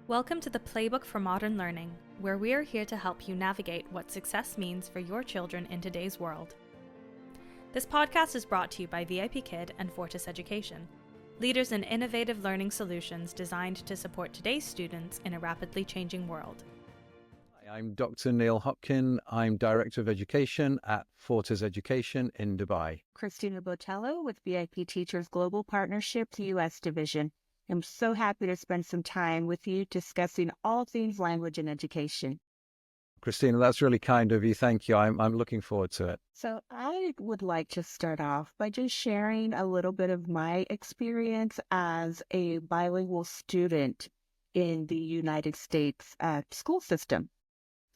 Welcome to the Playbook for Modern Learning, where we are here to help you navigate what success means for your children in today's world. This podcast is brought to you by VIPKid and Fortis Education, leaders in innovative learning solutions designed to support today's students in a rapidly changing world. Hi, I'm Dr. Neil Hopkin. I'm Director of Education at Fortis Education in Dubai. Christina Botello with VIP Teachers Global Partnership US Division. I'm so happy to spend some time with you discussing all things language and education. Christina, that's really kind of you. Thank you. I'm looking forward to it. So I would like to start off by just sharing a little bit of my experience as a bilingual student in the United States school system.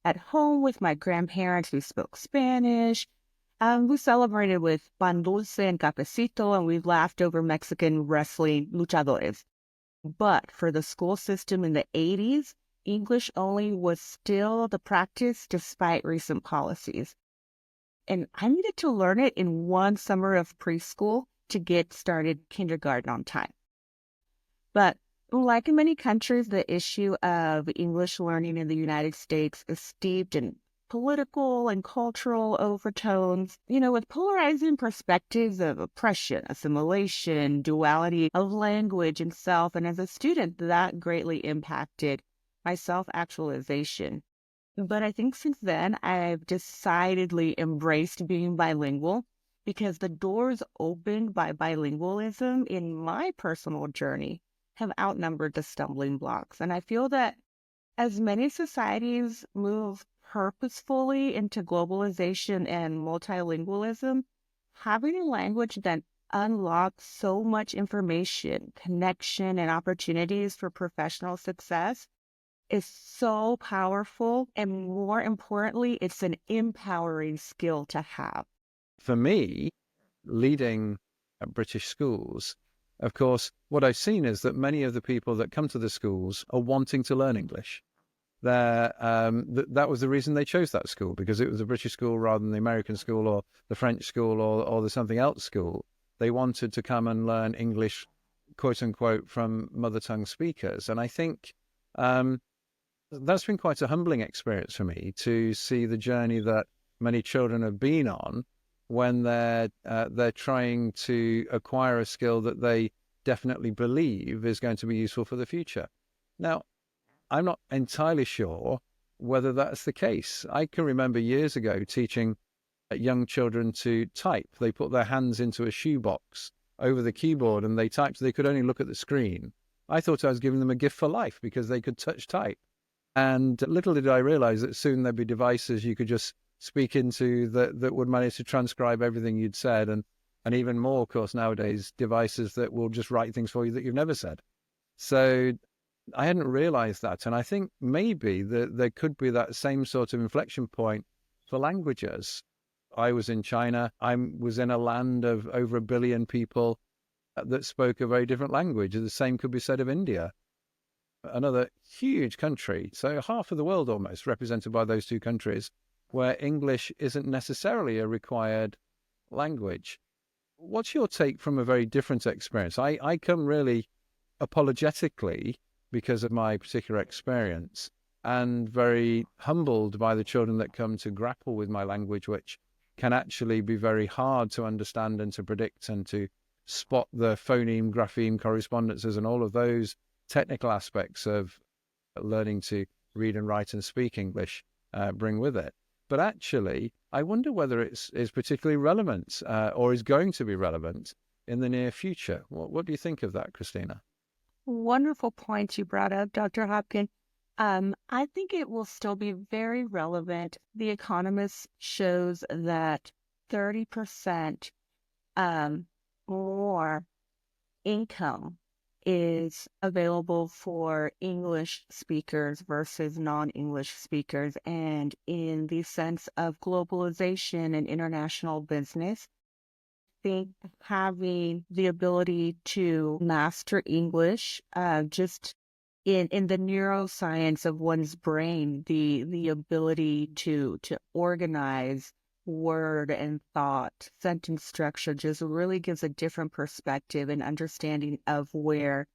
At home with my grandparents who spoke Spanish, we celebrated with pan dulce and cafecito, and we laughed over Mexican wrestling luchadores. But for the school system in the 80s, English only was still the practice despite recent policies. And I needed to learn it in one summer of preschool to get started kindergarten on time. But like in many countries, the issue of English learning in the United States is steeped in political and cultural overtones, with polarizing perspectives of oppression, assimilation, duality of language and self. And as a student, that greatly impacted my self-actualization. But I think since then, I've decidedly embraced being bilingual because the doors opened by bilingualism in my personal journey have outnumbered the stumbling blocks. And I feel that as many societies move purposefully into globalization and multilingualism, having a language that unlocks so much information, connection, and opportunities for professional success is so powerful. And more importantly, it's an empowering skill to have. For me, leading British schools, of course, what I've seen is that many of the people that come to the schools are wanting to learn English. That was the reason they chose that school, because it was a British school rather than the American school or the French school or the something else school. They wanted to come and learn English, quote unquote, from mother tongue speakers. And I think that's been quite a humbling experience for me to see the journey that many children have been on when they're trying to acquire a skill that they definitely believe is going to be useful for the future. Now, I'm not entirely sure whether that's the case. I can remember years ago teaching young children to type. They put their hands into a shoebox over the keyboard and they typed so they could only look at the screen. I thought I was giving them a gift for life because they could touch type. And little did I realize that soon there'd be devices you could just speak into that would manage to transcribe everything you'd said. And even more, of course, nowadays, devices that will just write things for you that you've never said. So I hadn't realized that. And I think maybe there could be that same sort of inflection point for languages. I was in China. I was in a land of over 1 billion people that spoke a very different language. The same could be said of India, another huge country. So half of the world almost represented by those two countries, where English isn't necessarily a required language. What's your take from a very different experience? I come really apologetically because of my particular experience, and very humbled by the children that come to grapple with my language, which can actually be very hard to understand and to predict and to spot the phoneme, grapheme correspondences and all of those technical aspects of learning to read and write and speak English bring with it. But actually, I wonder whether it's particularly relevant or is going to be relevant in the near future. What do you think of that, Christina? Wonderful points you brought up, Dr. Hopkin. I think it will still be very relevant. The Economist shows that 30% more income is available for English speakers versus non-English speakers. And in the sense of globalization and international business, think having the ability to master English, just in the neuroscience of one's brain, the ability to organize word and thought, sentence structure just really gives a different perspective and understanding of where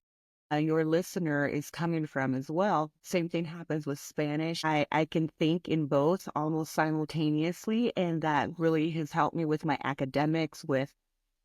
your listener is coming from as well. Same thing happens with Spanish. I can think in both almost simultaneously, and that really has helped me with my academics, with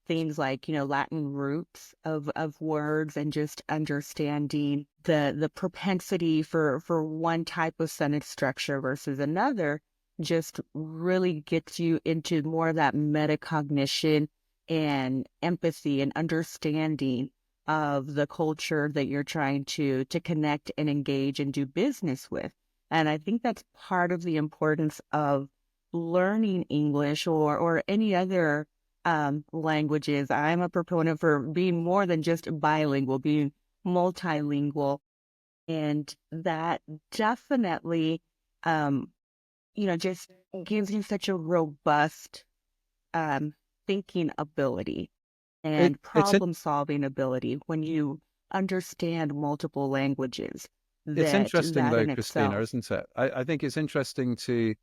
things like, Latin roots of words, and just understanding the propensity for one type of sentence structure versus another just really gets you into more of that metacognition and empathy and understanding of the culture that you're trying to connect and engage and do business with. And I think that's part of the importance of learning English or any other languages. I'm a proponent for being more than just bilingual, being multilingual. And that definitely, um, just gives you such a robust um, thinking ability It, and it's problem solving ability when you understand multiple languages. it's That interesting though, in Christina, itself. isn't it? I think it's interesting to,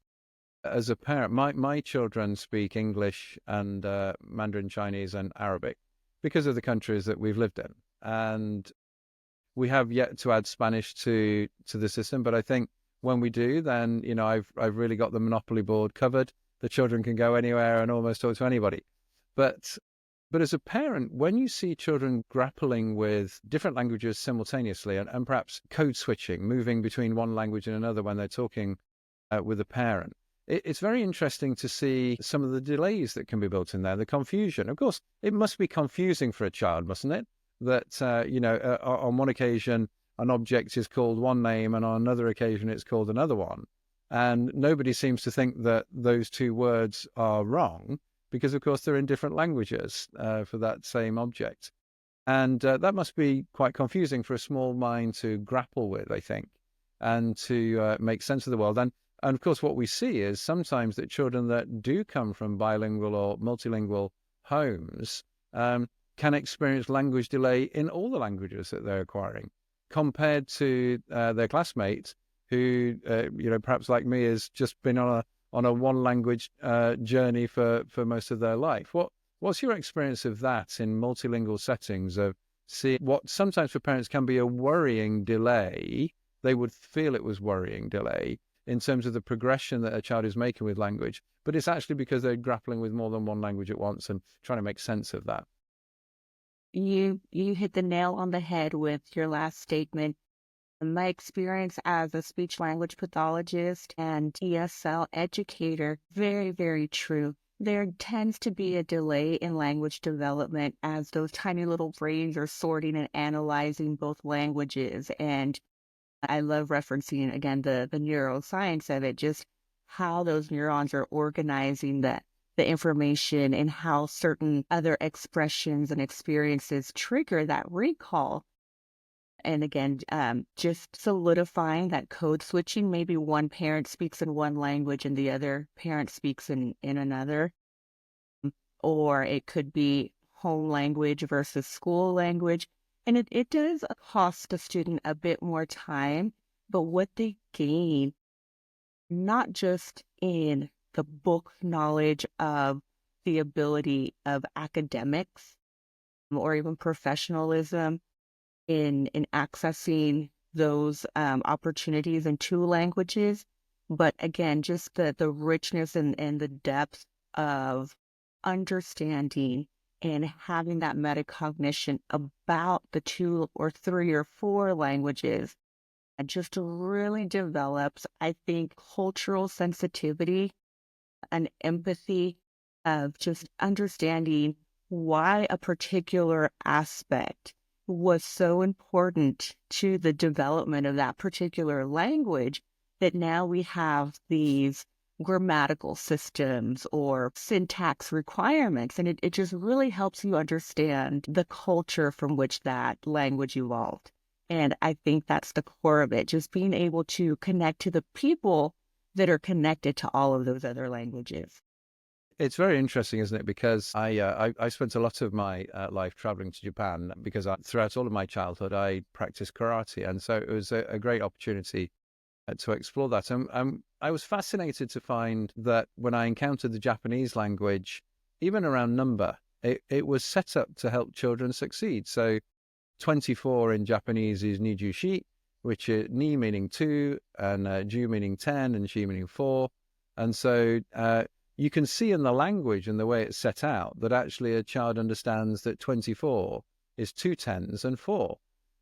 as a parent, my children speak English and Mandarin Chinese and Arabic because of the countries that we've lived in, and we have yet to add Spanish to the system. But I think when we do, then I've really got the monopoly board covered. The children can go anywhere and almost talk to anybody. But as a parent, when you see children grappling with different languages simultaneously and perhaps code switching, moving between one language and another when they're talking with a parent, it's very interesting to see some of the delays that can be built in there, the confusion. Of course, it must be confusing for a child, mustn't it? That, on one occasion, an object is called one name and on another occasion it's called another one. And nobody seems to think that those two words are wrong because, of course, they're in different languages for that same object. And that must be quite confusing for a small mind to grapple with, I think, and to make sense of the world. And of course, what we see is sometimes that children that do come from bilingual or multilingual homes can experience language delay in all the languages that they're acquiring, compared to their classmates who, perhaps like me, has just been on a one language journey for most of their life. What's your experience of that in multilingual settings, of seeing what sometimes for parents can be a worrying delay? They would feel it was worrying delay in terms of the progression that a child is making with language, but it's actually because they're grappling with more than one language at once and trying to make sense of that. You hit the nail on the head with your last statement. My experience as a speech language pathologist and ESL educator, very, very true. There tends to be a delay in language development as those tiny little brains are sorting and analyzing both languages. And I love referencing again the neuroscience of it, just how those neurons are organizing the information and how certain other expressions and experiences trigger that recall. And again, just solidifying that code switching. Maybe one parent speaks in one language and the other parent speaks in another. Or it could be home language versus school language. And it does cost the student a bit more time, but what they gain, not just in the book knowledge of the ability of academics or even professionalism in accessing those opportunities in two languages, but again, just the richness and the depth of understanding and having that metacognition about the two or three or four languages. And just really develops, I think, cultural sensitivity and empathy of just understanding why a particular aspect was so important to the development of that particular language, that now we have these grammatical systems or syntax requirements. And it just really helps you understand the culture from which that language evolved. And I think that's the core of it, just being able to connect to the people that are connected to all of those other languages. It's very interesting, isn't it? Because I spent a lot of my life traveling to Japan because throughout all of my childhood, I practiced karate. And so it was a great opportunity to explore that. And I was fascinated to find that when I encountered the Japanese language, even around number, it was set up to help children succeed. So 24 in Japanese is nijushi, which is ni meaning 2, and ju meaning 10, and shi meaning 4. And so you can see in the language and the way it's set out that actually a child understands that 24 is 2 tens and 4,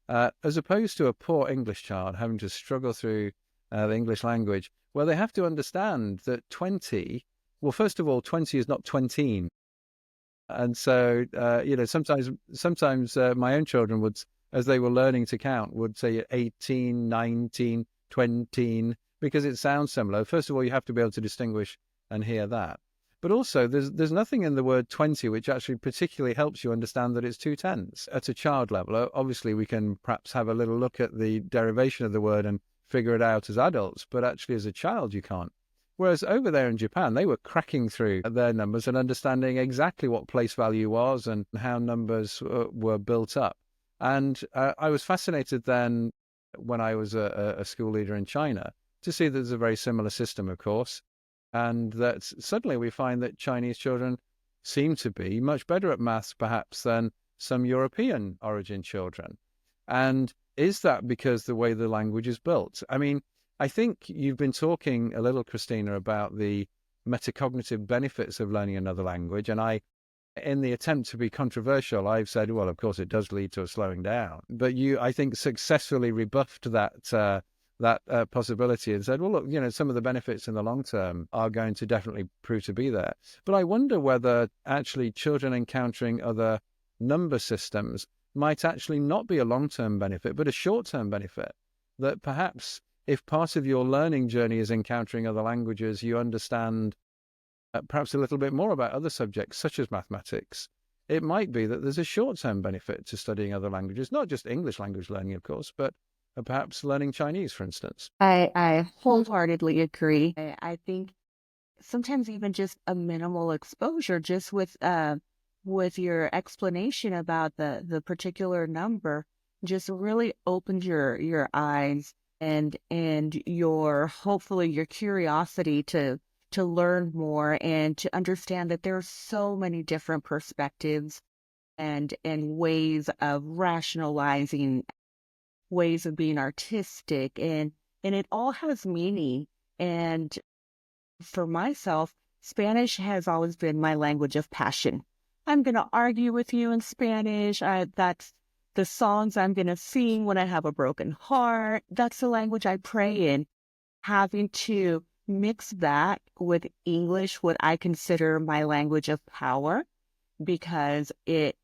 as opposed to a poor English child having to struggle through the English language, where they have to understand that 20, well, first of all, 20 is not 20. And so, sometimes my own children would, as they were learning to count, would say 18, 19, 20, because it sounds similar. First of all, you have to be able to distinguish and hear that. But also, there's nothing in the word 20 which actually particularly helps you understand that it's 2 tens. At a child level, obviously, we can perhaps have a little look at the derivation of the word and figure it out as adults, but actually as a child, you can't. Whereas over there in Japan, they were cracking through their numbers and understanding exactly what place value was and how numbers were built up. And I was fascinated then, when I was a school leader in China, to see that there's a very similar system, of course, and that suddenly we find that Chinese children seem to be much better at maths, perhaps, than some European origin children. And is that because the way the language is built? I mean, I think you've been talking a little, Christina, about the metacognitive benefits of learning another language. And in the attempt to be controversial, I've said, well, of course, it does lead to a slowing down. But you, I think, successfully rebuffed that possibility and said, well, look, some of the benefits in the long term are going to definitely prove to be there. But I wonder whether actually children encountering other number systems might actually not be a long-term benefit, but a short-term benefit. That perhaps if part of your learning journey is encountering other languages, you understand perhaps a little bit more about other subjects, such as mathematics. It might be that there's a short-term benefit to studying other languages, not just English language learning, of course, but perhaps learning Chinese, for instance. I wholeheartedly agree. I think sometimes even just a minimal exposure, just with your explanation about the particular number, just really opened your eyes and hopefully your curiosity to learn more and to understand that there are so many different perspectives and ways of rationalizing, ways of being artistic, and it all has meaning. And for myself, Spanish has always been my language of passion. I'm going to argue with you in Spanish. That's the songs I'm going to sing when I have a broken heart. That's the language I pray in. Having to mix that with English, what I consider my language of power, because it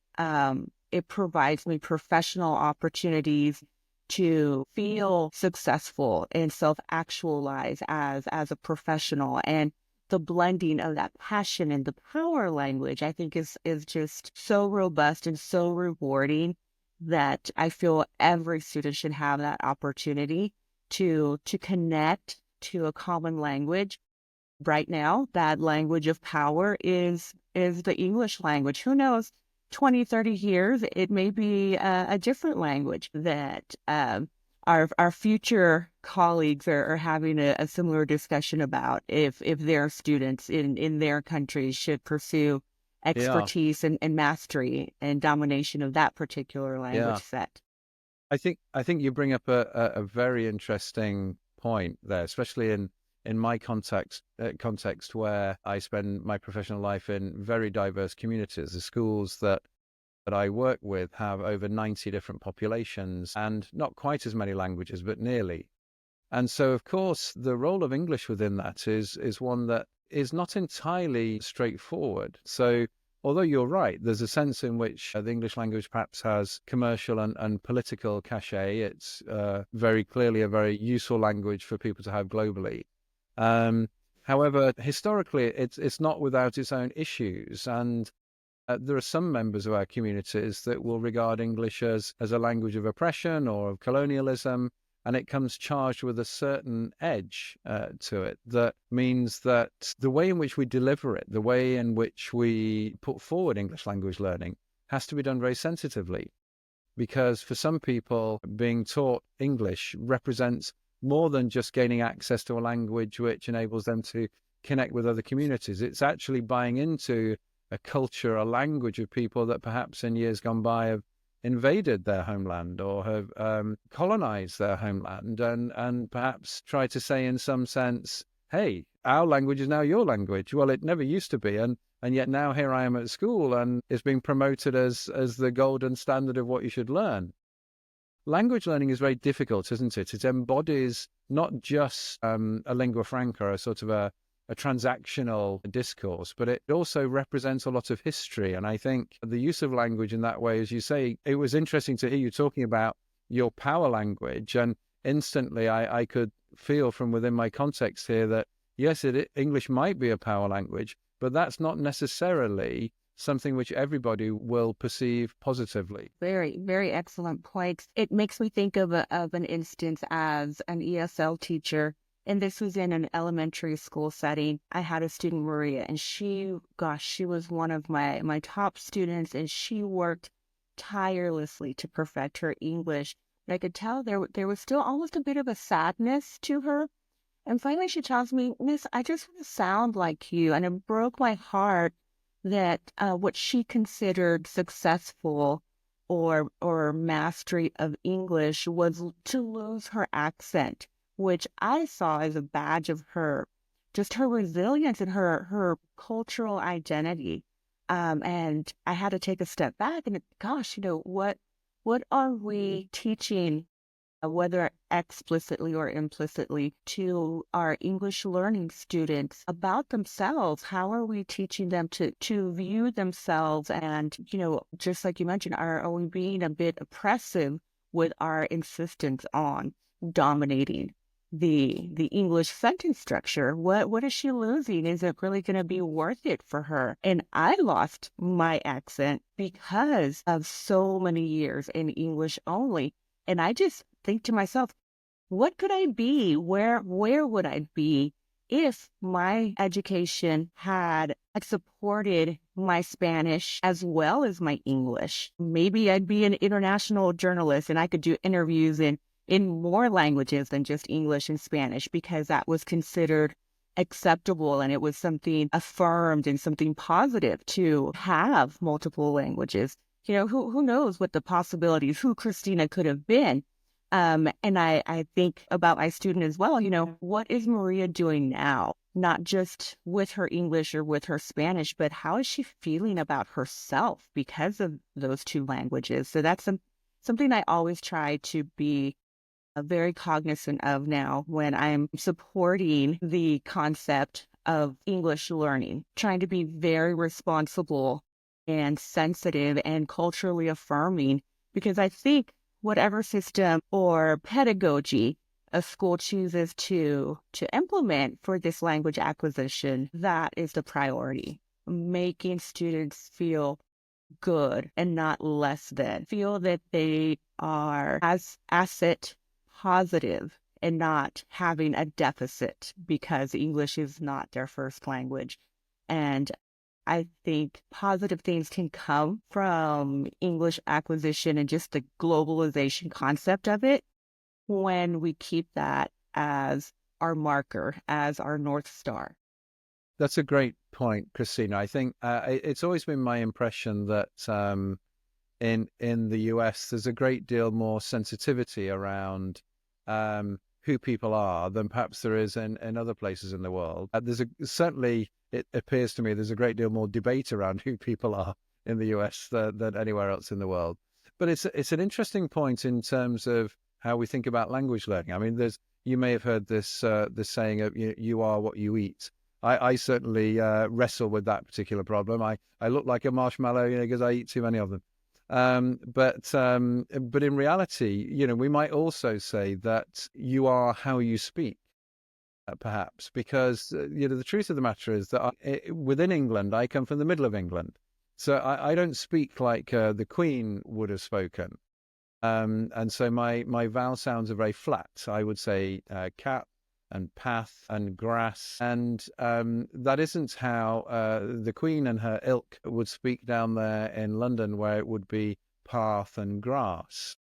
provides me professional opportunities to feel successful and self-actualize as a professional. And the blending of that passion and the power language, I think is just so robust and so rewarding that I feel every student should have that opportunity to connect to a common language. Right now, that language of power is the English language. Who knows? 20, 30 years, it may be a different language that our future colleagues are having a similar discussion about if their students in their countries should pursue expertise and mastery and domination of that particular language set. I think you bring up a very interesting point there, especially in my context where I spend my professional life in very diverse communities. The schools that I work with have over 90 different populations and not quite as many languages, but nearly. And so, of course, the role of English within that is one that is not entirely straightforward. So although you're right, there's a sense in which the English language perhaps has commercial and political cachet. It's very clearly a very useful language for people to have globally. However, historically, it's not without its own issues. And there are some members of our communities that will regard English as a language of oppression or of colonialism, and it comes charged with a certain edge to it. That means that the way in which we deliver it, the way in which we put forward English language learning has to be done very sensitively. Because for some people, being taught English represents more than just gaining access to a language which enables them to connect with other communities. It's actually buying into a culture, a language of people that perhaps in years gone by have invaded their homeland or have colonized their homeland, and perhaps try to say in some sense, hey, our language is now your language. Well, it never used to be, and yet now here I am at school and it's being promoted as the golden standard of what you should learn. Language learning is very difficult, isn't it? It embodies not just a lingua franca, a sort of a transactional discourse, but it also represents a lot of history. And I think the use of language in that way, as you say, it was interesting to hear you talking about your power language. And instantly I could feel from within my context here that, yes, English might be a power language, but that's not necessarily something which everybody will perceive positively. Very, very excellent points. It makes me think of an instance as an ESL teacher, and this was in an elementary school setting. I had a student, Maria, and she was one of my top students, and she worked tirelessly to perfect her English. But I could tell there was still almost a bit of a sadness to her. And finally, she tells me, Miss, I just want to sound like you. And it broke my heart that what she considered successful or mastery of English was to lose her accent, which I saw as a badge of just her resilience and her cultural identity. And I had to take a step back and, gosh, what are we teaching, whether explicitly or implicitly, to our English learning students about themselves? How are we teaching them to view themselves? And, just like you mentioned, are we being a bit oppressive with our insistence on dominating the English sentence structure? What is she losing? Is it really going to be worth it for her? And I lost my accent because of so many years in English only. And I just think to myself, what could I be? Where would I be if my education had supported my Spanish as well as my English? Maybe I'd be an international journalist and I could do interviews in more languages than just English and Spanish, because that was considered acceptable and it was something affirmed and something positive to have multiple languages. Who knows what the possibilities, who Christina could have been. And I think about my student as well, what is Maria doing now? Not just with her English or with her Spanish, but how is she feeling about herself because of those two languages? So that's something I always try to be very cognizant of now when I'm supporting the concept of English learning, trying to be very responsible and sensitive and culturally affirming, because I think whatever system or pedagogy a school chooses to implement for this language acquisition, that is the priority. Making students feel good and not less than, feel that they are as asset positive and not having a deficit because English is not their first language. And I think positive things can come from English acquisition and just the globalization concept of it when we keep that as our marker, as our North Star. That's a great point, Christina. I think it's always been my impression that in the US, there's a great deal more sensitivity around who people are than perhaps there is in other places in the world. Certainly, it appears to me there's a great deal more debate around who people are in the US than anywhere else in the world. But it's an interesting point in terms of how we think about language learning. I mean, you may have heard this saying of you are what you eat. I certainly wrestle with that particular problem. I look like a marshmallow, because I eat too many of them. But in reality, we might also say that you are how you speak, perhaps, because the truth of the matter is that within England, I come from the middle of England, so I don't speak like the Queen would have spoken, and so my vowel sounds are very flat. I would say cat and path and grass, and that isn't how the Queen and her ilk would speak down there in London, where it would be path and grass.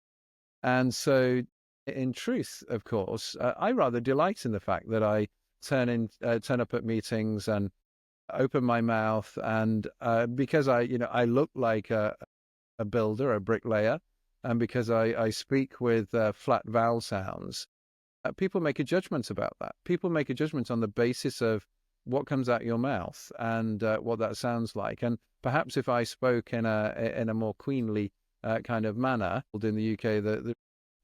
And so in truth, of course, I rather delight in the fact that I turn up at meetings and open my mouth, and because I look like a builder, a bricklayer, and because I speak with flat vowel sounds, people make a judgment about that. People make a judgment on the basis of what comes out your mouth and what that sounds like. And perhaps if I spoke in a more queenly kind of manner in the UK, the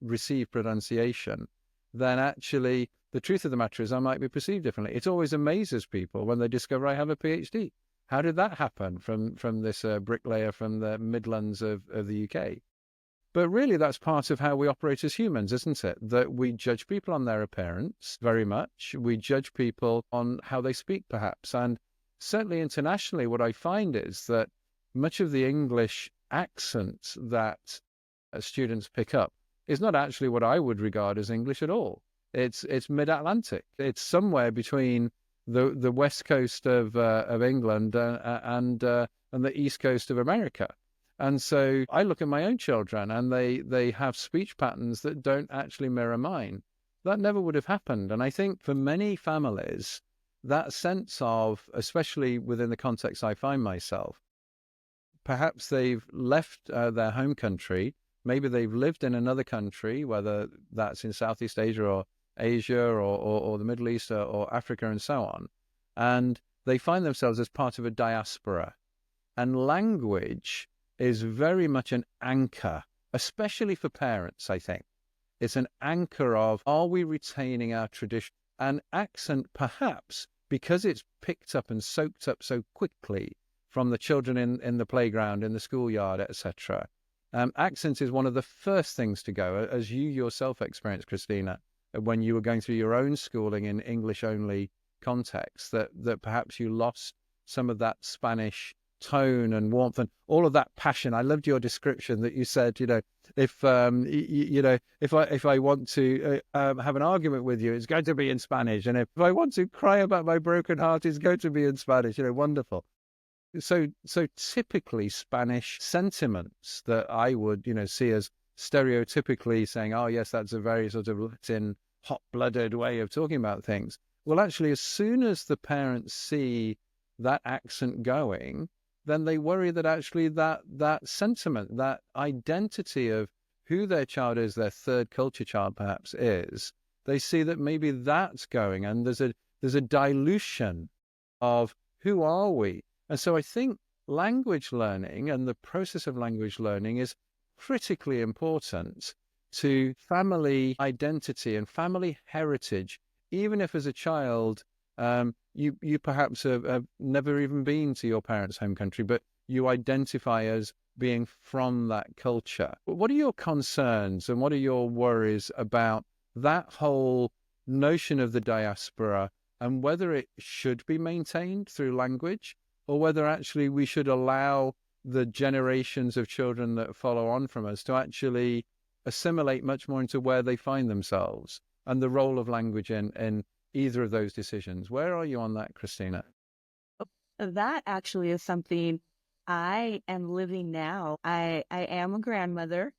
received pronunciation, then actually the truth of the matter is I might be perceived differently. It always amazes people when they discover I have a PhD. How did that happen from this bricklayer from the Midlands of the UK? But really, that's part of how we operate as humans, isn't it? That we judge people on their appearance very much. We judge people on how they speak, perhaps. And certainly internationally, what I find is that much of the English accent that students pick up is not actually what I would regard as English at all. It's mid-Atlantic. It's somewhere between the west coast of England and the east coast of America. And so I look at my own children and they have speech patterns that don't actually mirror mine. That never would have happened. And I think for many families, that sense of, especially within the context I find myself, perhaps they've left their home country. Maybe they've lived in another country, whether that's in Southeast Asia or Asia or the Middle East or Africa and so on. And they find themselves as part of a diaspora. And language is very much an anchor, especially for parents, I think. It's an anchor of, are we retaining our tradition? And accent, perhaps, because it's picked up and soaked up so quickly from the children in the playground, in the schoolyard, etc. Accent is one of the first things to go, as you yourself experienced, Christina, when you were going through your own schooling in English-only context, that perhaps you lost some of that Spanish tone and warmth and all of that passion. I loved your description that you said, if I want to have an argument with you, it's going to be in Spanish, and if I want to cry about my broken heart, it's going to be in Spanish. Wonderful. So typically Spanish sentiments that I would see as stereotypically saying, oh yes, that's a very sort of Latin, hot-blooded way of talking about things. Well, actually, as soon as the parents see that accent going, then they worry that actually that sentiment, that identity of who their child is, their third culture child perhaps is, they see that maybe that's going, and there's a dilution of who are we. And so I think language learning and the process of language learning is critically important to family identity and family heritage, even if as a child you perhaps have never even been to your parents' home country, but you identify as being from that culture. What are your concerns and what are your worries about that whole notion of the diaspora and whether it should be maintained through language, or whether actually we should allow the generations of children that follow on from us to actually assimilate much more into where they find themselves and the role of language in either of those decisions? Where are you on that, Christina? That actually is something I am living now. I am a grandmother,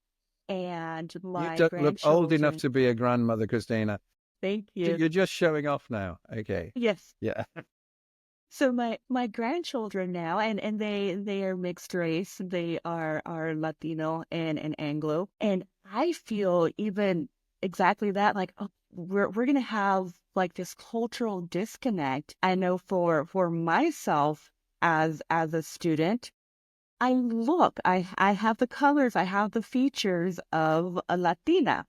and You my don't look old enough grandchildren. to be a grandmother, Christina. Thank you. You're just showing off now. Okay. Yes. Yeah. So my grandchildren now, and they are mixed race. They are Latino and Anglo, and I feel even exactly that. Like, oh, we're gonna have like this cultural disconnect. I know for myself as a student, I have the colors, I have the features of a Latina.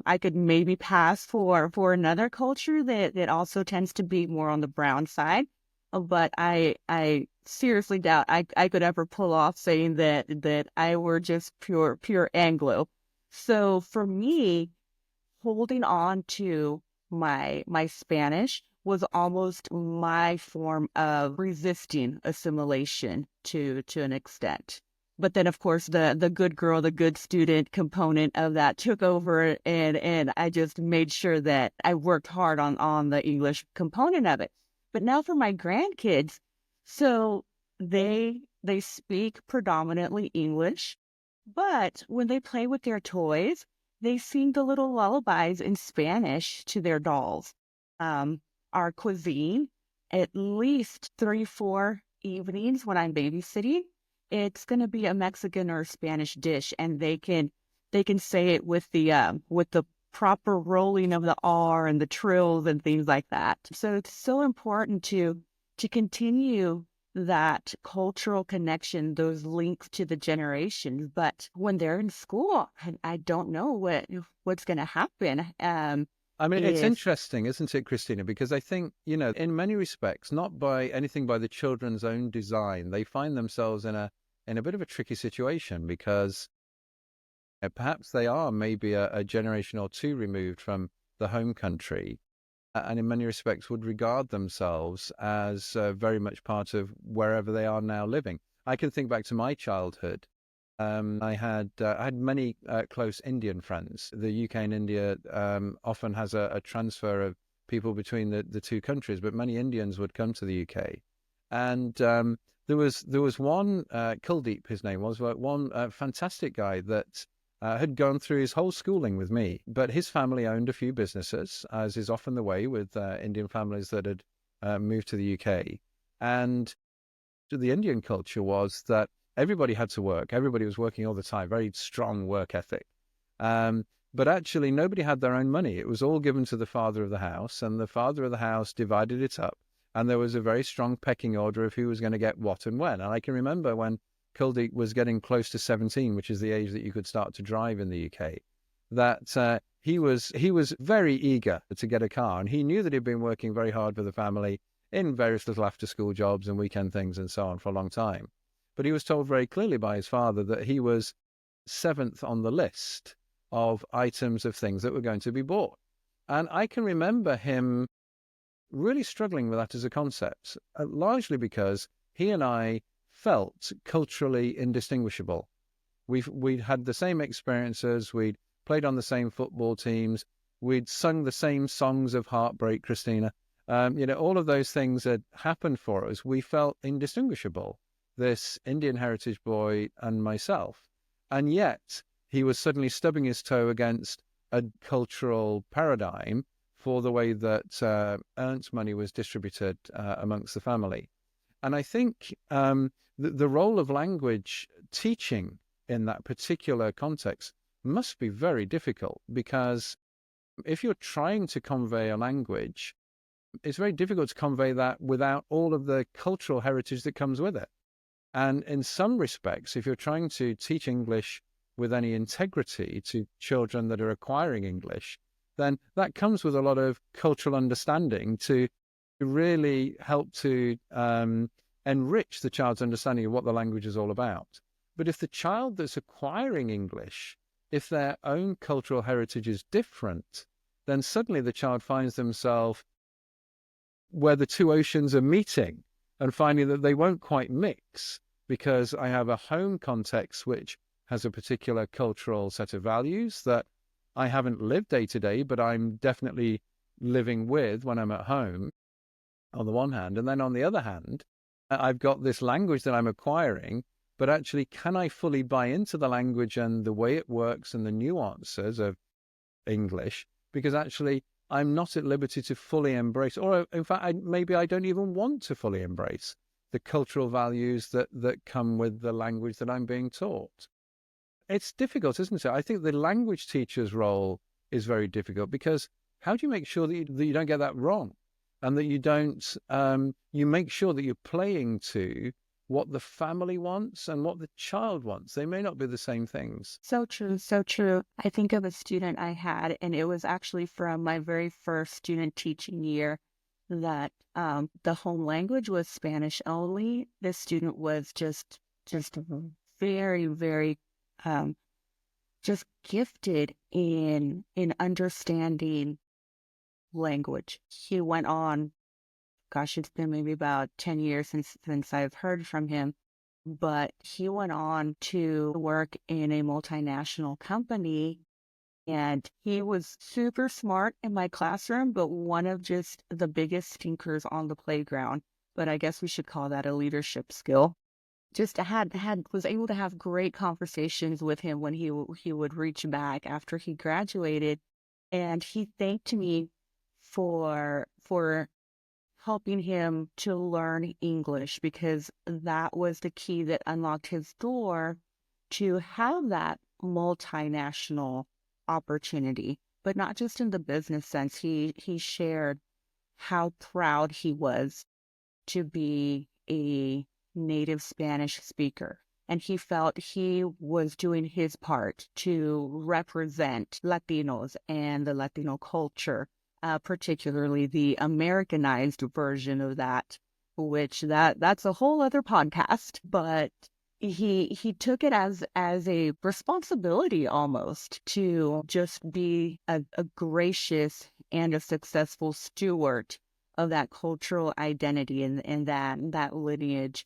I could maybe pass for another culture that also tends to be more on the brown side. But I seriously doubt I could ever pull off saying that I were just pure Anglo. So for me, holding on to my Spanish was almost my form of resisting assimilation to an extent. But then, of course, the good girl, the good student component of that took over, and I just made sure that I worked hard on the English component of it. But now for my grandkids, so they speak predominantly English, but when they play with their toys, they sing the little lullabies in Spanish to their dolls. Our cuisine, at least 3, 4 evenings when I'm babysitting, it's going to be a Mexican or Spanish dish, and they can say it with the proper rolling of the R and the trills and things like that. So it's so important to continue that cultural connection, those links to the generations. But when they're in school, I don't know what's going to happen. I mean, it's If interesting, isn't it, Christina? Because I think, in many respects, not by anything by the children's own design, they find themselves in a bit of a tricky situation because perhaps they are maybe a generation or two removed from the home country, and in many respects would regard themselves as very much part of wherever they are now living. I can think back to my childhood. I had many close Indian friends. The UK and India often has a transfer of people between the two countries, but many Indians would come to the UK. And there was one, Kuldeep, his name was, one fantastic guy that had gone through his whole schooling with me, but his family owned a few businesses, as is often the way with Indian families that had moved to the UK. And the Indian culture was that everybody had to work. Everybody was working all the time, very strong work ethic. But actually, nobody had their own money. It was all given to the father of the house, and the father of the house divided it up. And there was a very strong pecking order of who was going to get what and when. And I can remember when Kuldeep was getting close to 17, which is the age that you could start to drive in the UK, that he was very eager to get a car. And he knew that he'd been working very hard for the family in various little after-school jobs and weekend things and so on for a long time. But he was told very clearly by his father that he was seventh on the list of items of things that were going to be bought. And I can remember him really struggling with that as a concept, largely because he and I felt culturally indistinguishable. We'd had the same experiences, we'd played on the same football teams, we'd sung the same songs of heartbreak, Christina. All of those things had happened for us. We felt indistinguishable, this Indian heritage boy and myself. And yet he was suddenly stubbing his toe against a cultural paradigm for the way that earned money was distributed amongst the family. And I think the role of language teaching in that particular context must be very difficult, because if you're trying to convey a language, it's very difficult to convey that without all of the cultural heritage that comes with it. And in some respects, if you're trying to teach English with any integrity to children that are acquiring English, then that comes with a lot of cultural understanding to really help to enrich the child's understanding of what the language is all about. But if the child that's acquiring English, if their own cultural heritage is different, then suddenly the child finds themselves where the two oceans are meeting and finding that they won't quite mix, because I have a home context which has a particular cultural set of values that I haven't lived day to day, but I'm definitely living with when I'm at home, on the one hand. And then on the other hand, I've got this language that I'm acquiring, but actually, can I fully buy into the language and the way it works and the nuances of English? Because actually, I'm not at liberty to fully embrace, or in fact, maybe I don't even want to fully embrace the cultural values that come with the language that I'm being taught. It's difficult, isn't it? I think the language teacher's role is very difficult, because how do you make sure that you don't get that wrong, and that you don't, you make sure that you're playing to what the family wants and what the child wants. They may not be the same things. So true, so true. I think of a student I had, and it was actually from my very first student teaching year, that the home language was Spanish only. This student was just very, very um, just gifted in understanding language. He went on, gosh, it's been maybe about 10 years since I've heard from him, but he went on to work in a multinational company, and he was super smart in my classroom, but one of just the biggest stinkers on the playground. But I guess we should call that a leadership skill. Just was able to have great conversations with him when he would reach back after he graduated, and he thanked me for helping him to learn English, because that was the key that unlocked his door to have that multinational opportunity, but not just in the business sense. He shared how proud he was to be a native Spanish speaker. And he felt he was doing his part to represent Latinos and the Latino culture, particularly the Americanized version of that, which that's a whole other podcast. But he took it as a responsibility almost to just be a gracious and a successful steward of that cultural identity and that lineage,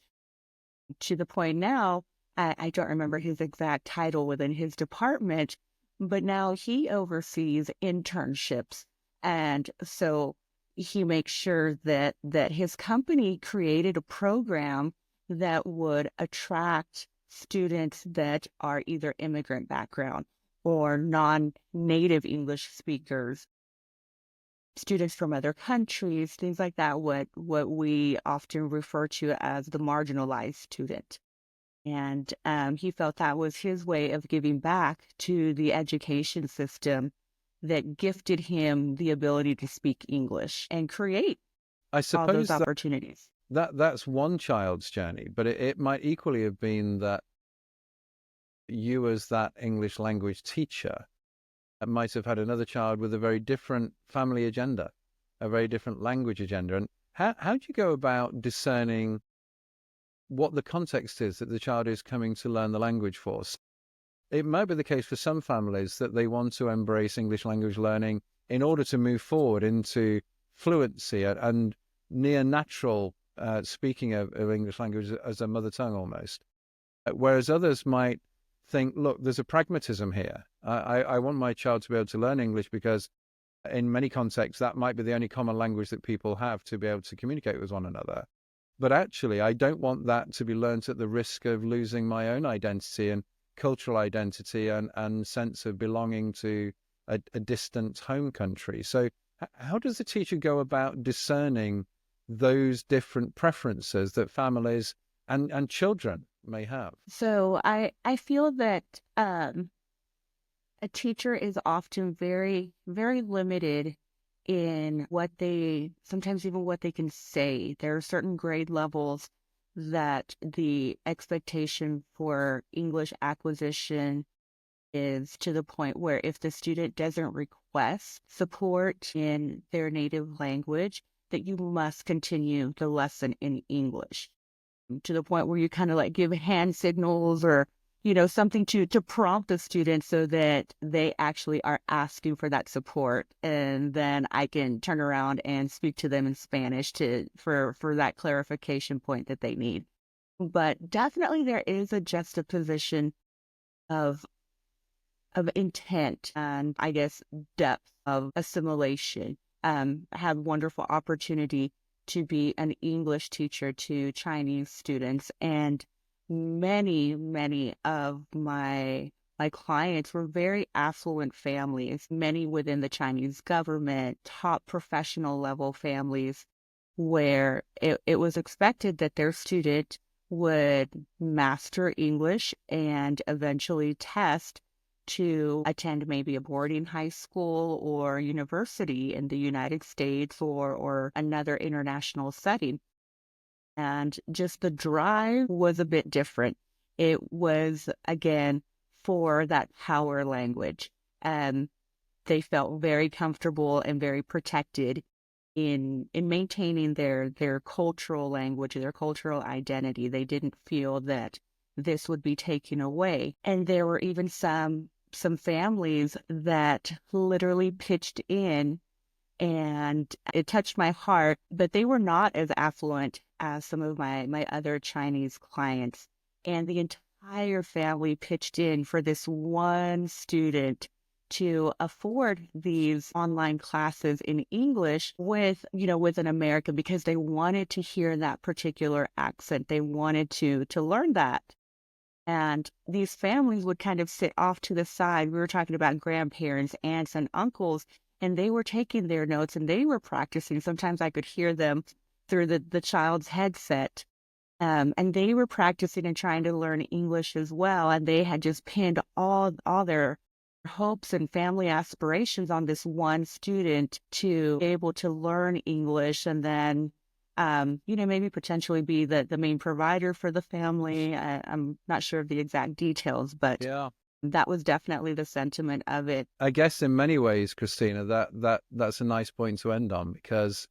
to the point now, I don't remember his exact title within his department, but now he oversees internships. And so he makes sure that his company created a program that would attract students that are either immigrant background or non-native English speakers, students from other countries, things like that, what we often refer to as the marginalized student. And he felt that was his way of giving back to the education system that gifted him the ability to speak English and create I all those suppose opportunities. that's one child's journey, but it might equally have been that you, as that English language teacher, might have had another child with a very different family agenda, a very different language agenda. And how do you go about discerning what the context is that the child is coming to learn the language for? It might be the case for some families that they want to embrace English language learning in order to move forward into fluency and near natural speaking of English language as a mother tongue almost. Whereas others might think, look, there's a pragmatism here. I want my child to be able to learn English because in many contexts, that might be the only common language that people have to be able to communicate with one another. But actually, I don't want that to be learnt at the risk of losing my own identity and cultural identity and sense of belonging to a distant home country. So how does the teacher go about discerning those different preferences that families and children may have? So I feel that a teacher is often very, very limited in sometimes even what they can say. There are certain grade levels that the expectation for English acquisition is to the point where if the student doesn't request support in their native language, that you must continue the lesson in English, to the point where you kind of like give hand signals or something to prompt the student so that they actually are asking for that support, and then I can turn around and speak to them in Spanish for that clarification point that they need. But definitely there is a juxtaposition of intent and, I guess, depth of assimilation. I had wonderful opportunity to be an English teacher to Chinese students, and many of my clients were very affluent families, many within the Chinese government, top professional level families, where it was expected that their student would master English and eventually test to attend maybe a boarding high school or university in the United States or another international setting. And just the drive was a bit different. It was, again, for that power language. And they felt very comfortable and very protected in maintaining their cultural language, their cultural identity. They didn't feel that this would be taken away. And there were even some families that literally pitched in, and it touched my heart, but they were not as affluent as some of my other Chinese clients. And the entire family pitched in for this one student to afford these online classes in English with an American, because they wanted to hear that particular accent. They wanted to learn that. And these families would kind of sit off to the side. We were talking about grandparents, aunts, and uncles, and they were taking their notes and they were practicing. Sometimes I could hear them through the child's headset. And they were practicing and trying to learn English as well. And they had just pinned all their hopes and family aspirations on this one student to be able to learn English and then, maybe potentially be the main provider for the family. I'm not sure of the exact details, but Yeah. that was definitely the sentiment of it. I guess in many ways, Christina, that's a nice point to end on, because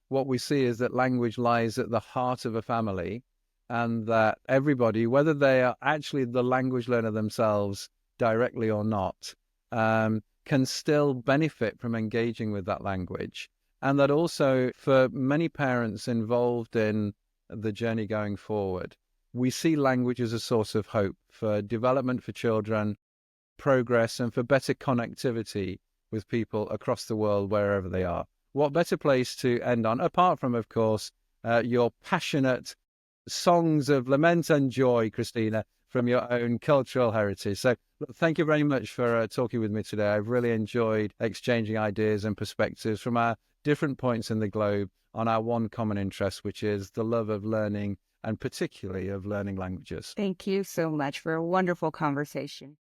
what we see is that language lies at the heart of a family, and that everybody, whether they are actually the language learner themselves directly or not, can still benefit from engaging with that language. And that also, for many parents involved in the journey going forward, we see language as a source of hope for development for children, progress, and for better connectivity with people across the world, wherever they are. What better place to end on, apart from, of course, your passionate songs of lament and joy, Christina, from your own cultural heritage. So thank you very much for talking with me today. I've really enjoyed exchanging ideas and perspectives from our different points in the globe on our one common interest, which is the love of learning, and particularly of learning languages. Thank you so much for a wonderful conversation.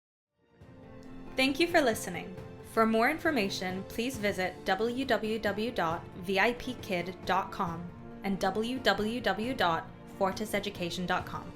Thank you for listening. For more information, please visit www.vipkid.com and www.fortiseducation.com.